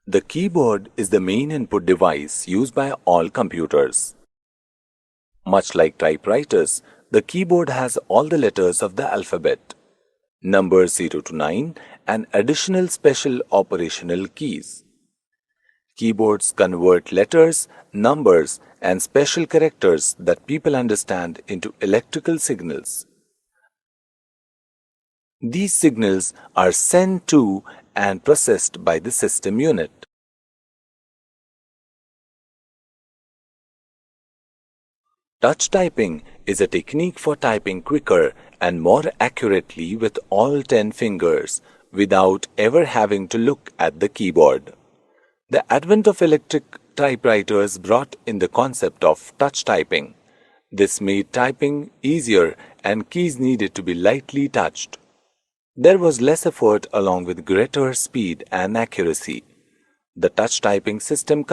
The keyboard is the main input device used by all computers. Much like typewriters, the keyboard has all the letters of the alphabet, numbers 0 to 9, and additional special operational keys. Keyboards convert letters, numbers, and special characters that people understand into electrical signals. These signals are sent to and processed by the system unit. Touch typing is a technique for typing quicker and more accurately with all 10 fingers without ever having to look at the keyboard. The advent of electric typewriters brought in the concept of touch typing. This made typing easier and keys needed to be lightly touched. There was less effort along with greater speed and accuracy. The touch typing system